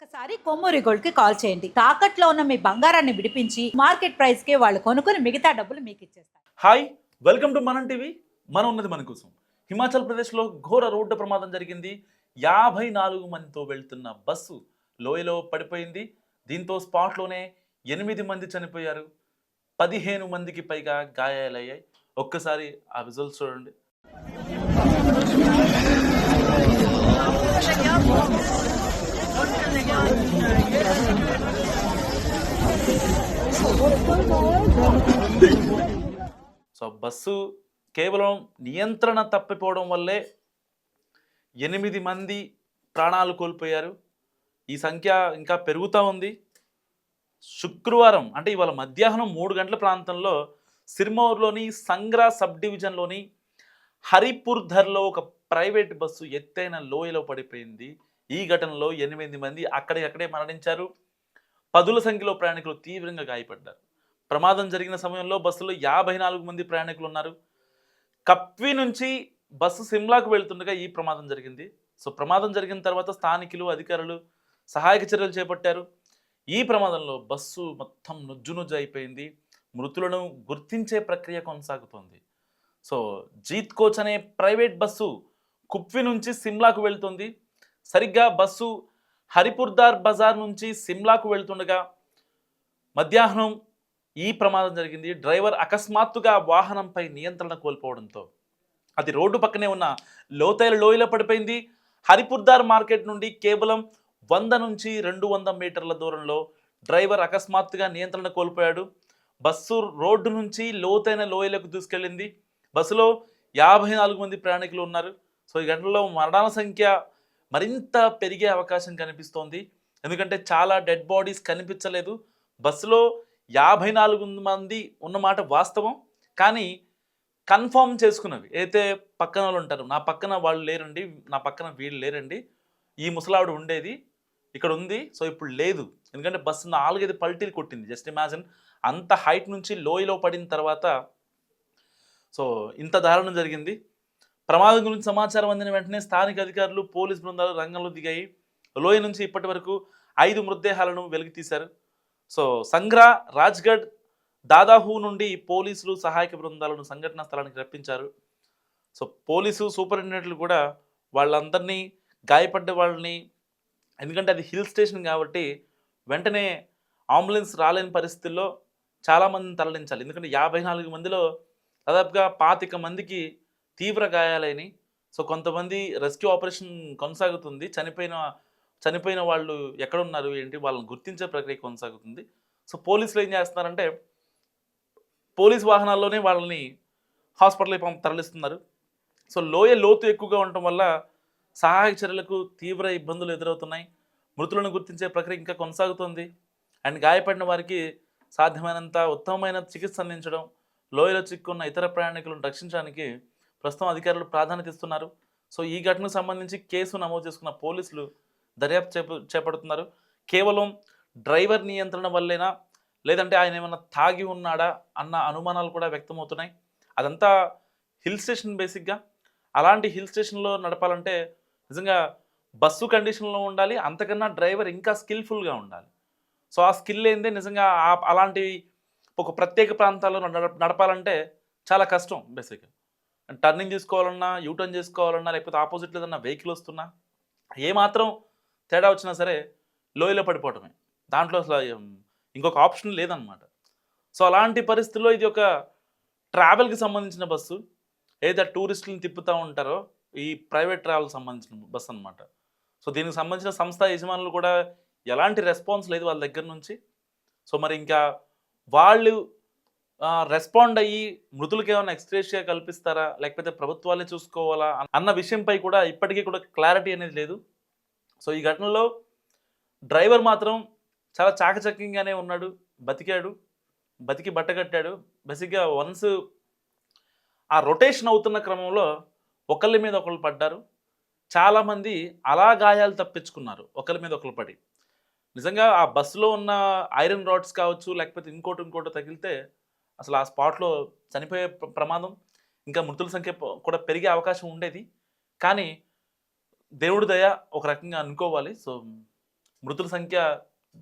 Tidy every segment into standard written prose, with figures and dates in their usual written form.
ఒక్కసారి కొమ్మూరి గోల్డ్ కి కాల్ చేయండి. తాకట్లో ఉన్న మీ బంగారాన్ని విడిపించి మార్కెట్ ప్రైస్ కి వాళ్ళు కొనుక్కుని మిగతా డబ్బులు మీకు ఇచ్చేస్తారు. హాయ్, వెల్కమ్ టు మనం టీవీ. మనం ఉన్నది మన కోసం. హిమాచల్ ప్రదేశ్లో ఘోర రోడ్డు ప్రమాదం జరిగింది. 54 మందితో వెళ్తున్న బస్సు లోయలో పడిపోయింది. దీంతో స్పాట్లోనే 8 మంది చనిపోయారు. 15 మందికి పైగా గాయాలయ్యాయి. ఒక్కసారి ఆ విజువల్స్ చూడండి. సో బస్సు కేవలం నియంత్రణ తప్పిపోవడం వల్లే 8 మంది ప్రాణాలు కోల్పోయారు. ఈ సంఖ్య ఇంకా పెరుగుతూ ఉంది. శుక్రవారం అంటే ఇవాళ మధ్యాహ్నం 3 గంటల ప్రాంతంలో సిర్మౌర్లోని సంగ్రా సబ్ డివిజన్లోని హరిపూర్ధర్లో ఒక ప్రైవేట్ బస్సు ఎత్తైన లోయలో పడిపోయింది. ఈ ఘటనలో 8 మంది అక్కడే మరణించారు. పదుల సంఖ్యలో ప్రయాణికులు తీవ్రంగా గాయపడ్డారు. ప్రమాదం జరిగిన సమయంలో బస్సులో 54 మంది ప్రయాణికులు ఉన్నారు. కప్వి నుంచి బస్సు సిమ్లాకు వెళ్తుండగా ఈ ప్రమాదం జరిగింది. సో ప్రమాదం జరిగిన తర్వాత స్థానికులు అధికారులు సహాయక చర్యలు చేపట్టారు. ఈ ప్రమాదంలో బస్సు మొత్తం నుజ్జు అయిపోయింది. మృతులను గుర్తించే ప్రక్రియ కొనసాగుతోంది. సో జీత్ కోచ్ అనే ప్రైవేట్ బస్సు కుప్వి నుంచి సిమ్లాకు వెళ్తుంది. సరిగ్గా బస్సు హరిపూర్దార్ బజార్ నుంచి సిమ్లాకు వెళ్తుండగా మధ్యాహ్నం ఈ ప్రమాదం జరిగింది. డ్రైవర్ అకస్మాత్తుగా వాహనంపై నియంత్రణ కోల్పోవడంతో అది రోడ్డు పక్కనే ఉన్న లోతైన లోయలో పడిపోయింది. హరిపూర్దార్ మార్కెట్ నుండి కేవలం 100 నుంచి 200 మీటర్ల దూరంలో డ్రైవర్ అకస్మాత్తుగా నియంత్రణ కోల్పోయాడు. బస్సు రోడ్డు నుంచి లోతైన లోయలకు దూసుకెళ్ళింది. బస్సులో 54 మంది ప్రయాణికులు ఉన్నారు. సో ఈ ఘటనలో మరణాల సంఖ్య మరింత పెరిగే అవకాశం కనిపిస్తోంది. ఎందుకంటే చాలా డెడ్ బాడీస్ కనిపించలేదు. బస్సులో 54 మంది ఉన్నమాట వాస్తవం. కానీ కన్ఫర్మ్ చేసుకున్నవి అయితే పక్కన వాళ్ళు ఉంటారు, నా పక్కన వాళ్ళు లేరండి, నా పక్కన వీళ్ళు లేరండి, ఈ ముసలావిడ ఉండేది ఇక్కడ ఉంది, సో ఇప్పుడు లేదు. ఎందుకంటే బస్సు 4-5 పల్టీలు కొట్టింది. జస్ట్ ఇమాజిన్, అంత హైట్ నుంచి లోయలో పడిన తర్వాత సో ఇంత దారుణం జరిగింది. ప్రమాదం గురించి సమాచారం అందిన వెంటనే స్థానిక అధికారులు పోలీస్ బృందాలు రంగంలో దిగాయి. లోయ నుంచి ఇప్పటి వరకు 5 మృతదేహాలను వెలికి తీశారు. సో సంగ్రా, రాజ్గఢ్, దాదాహు నుండి పోలీసులు సహాయక బృందాలను సంఘటనా స్థలానికి రప్పించారు. సో పోలీసు సూపరింటెండెంట్లు కూడా వాళ్ళందరినీ, గాయపడ్డ వాళ్ళని, ఎందుకంటే అది హిల్ స్టేషన్ కాబట్టి వెంటనే అంబులెన్స్ రాలేని పరిస్థితుల్లో చాలామందిని తరలించాలి. ఎందుకంటే 54 మందిలో దాదాపుగా 25 మందికి తీవ్ర గాయాలైనవి. సో కొంతమంది రెస్క్యూ ఆపరేషన్ కొనసాగుతుంది. చనిపోయిన వాళ్ళు ఎక్కడున్నారు ఏంటి వాళ్ళని గుర్తించే ప్రక్రియ కొనసాగుతుంది. సో పోలీసులు ఏం చేస్తున్నారంటే పోలీస్ వాహనాల్లోనే వాళ్ళని హాస్పిటల్కి తరలిస్తున్నారు. సో లోయ లోతు ఎక్కువగా ఉండటం వల్ల సహాయక చర్యలకు తీవ్ర ఇబ్బందులు ఎదురవుతున్నాయి. మృతులను గుర్తించే ప్రక్రియ ఇంకా కొనసాగుతుంది. అండ్ గాయపడిన వారికి సాధ్యమైనంత ఉత్తమమైన చికిత్స అందించడం, లోయలో చిక్కున్న ఇతర ప్రయాణికులను రక్షించడానికి ప్రస్తుతం అధికారులు ప్రాధాన్యత ఇస్తున్నారు. సో ఈ ఘటనకు సంబంధించి కేసు నమోదు చేసుకున్న పోలీసులు దర్యాప్తు చేపడుతున్నారు. కేవలం డ్రైవర్ నియంత్రణ వల్లేనా, లేదంటే ఆయన ఏమన్నా తాగి ఉన్నాడా అన్న అనుమానాలు కూడా వ్యక్తమవుతున్నాయి. అదంతా హిల్ స్టేషన్ బేసిక్గా. అలాంటి హిల్ స్టేషన్లో నడపాలంటే నిజంగా బస్సు కండిషన్లో ఉండాలి. అంతకన్నా డ్రైవర్ ఇంకా స్కిల్ఫుల్గా ఉండాలి. సో ఆ స్కిల్ ఏందే నిజంగా అలాంటి ఒక ప్రత్యేక ప్రాంతాల్లో నడపాలంటే చాలా కష్టం. బేసిక్గా టర్నింగ్ తీసుకోవాలన్నా, యూటర్న్ చేసుకోవాలన్నా, లేకపోతే ఆపోజిట్లో ఏదన్నా వెహికల్ వస్తున్నా, ఏమాత్రం తేడా వచ్చినా సరే లోయలో పడిపోవటమే. దాంట్లో అసలు ఇంకొక ఆప్షన్ లేదనమాట. సో అలాంటి పరిస్థితుల్లో ఇది ఒక ట్రావెల్కి సంబంధించిన బస్సు. ఏదైతే టూరిస్టులను తిప్పుతూ ఉంటారో ఈ ప్రైవేట్ ట్రావెల్కి సంబంధించిన బస్సు అనమాట. సో దీనికి సంబంధించిన సంస్థ యజమానులు కూడా ఎలాంటి రెస్పాన్స్ లేదు వాళ్ళ దగ్గర నుంచి. సో మరి ఇంకా వాళ్ళు రెస్పాండ్ అయ్యి మృతులకి ఏమైనా ఎక్స్‌గ్రేషియా కల్పిస్తారా, లేకపోతే ప్రభుత్వాలే చూసుకోవాలా అన్న విషయంపై కూడా ఇప్పటికీ కూడా క్లారిటీ అనేది లేదు. సో ఈ ఘటనలో డ్రైవర్ మాత్రం చాలా చాకచక్యంగానే ఉన్నాడు, బతికి బట్టగట్టాడు. బేసిక్గా వన్స్ ఆ రొటేషన్ అవుతున్న క్రమంలో ఒకళ్ళ మీద ఒకళ్ళు పడ్డారు. చాలామంది అలా గాయాలు తప్పించుకున్నారు ఒకళ్ళ మీద ఒకళ్ళు పడి. నిజంగా ఆ బస్సులో ఉన్న ఐరన్ రాడ్స్ కావచ్చు, లేకపోతే ఇంకోటి తగిలితే అసలు ఆ స్పాట్లో చనిపోయే ప్రమాదం, ఇంకా మృతుల సంఖ్య కూడా పెరిగే అవకాశం ఉండేది. కానీ దేవుడి దయ ఒక రకంగా అనుకోవాలి. సో మృతుల సంఖ్య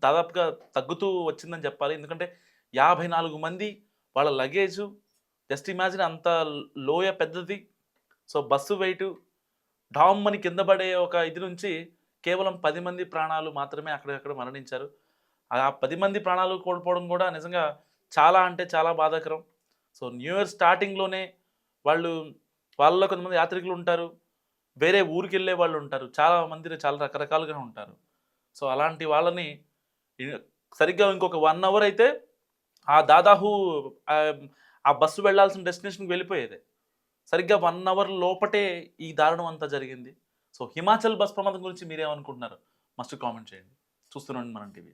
దాదాపుగా తగ్గుతూ వచ్చిందని చెప్పాలి. ఎందుకంటే 54 మంది వాళ్ళ లగేజు జస్ట్ ఇమాజిన్ అంత లోయ పెద్దది. సో బస్సు వెయిటు డామ్మని కింద పడే ఒక ఇది నుంచి కేవలం 10 మంది ప్రాణాలు మాత్రమే అక్కడికక్కడ మరణించారు. ఆ 10 మంది ప్రాణాలు కోల్పోవడం కూడా నిజంగా చాలా అంటే చాలా బాధాకరం. సో న్యూ ఇయర్ స్టార్టింగ్‌లోనే వాళ్ళలో కొంతమంది యాత్రికులు ఉంటారు. వేరే ఊరికెళ్ళే వాళ్ళు ఉంటారు. చాలా మంది చాలా రకరకాలుగా ఉంటారు. సో అలాంటి వాళ్ళని ఇ సరిగ్గా ఇంకొక 1 అవర్ అయితే దాదాపు ఆహ్, ఆ బస్సు వెళ్ళాల్సిన డెస్టినేషన్‌కి వెళ్ళిపోయేదే. సరిగ్గా 1 అవర్ లోపటే ఈ దారుణం అంతా జరిగింది. సో హిమాచల్ బస్ ప్రమాదం గురించి మీరేమనుకుంటున్నారు? మస్ట్ కామెంట్ చేయండి. చూస్తూనే ఉండండి మనం టీవీ.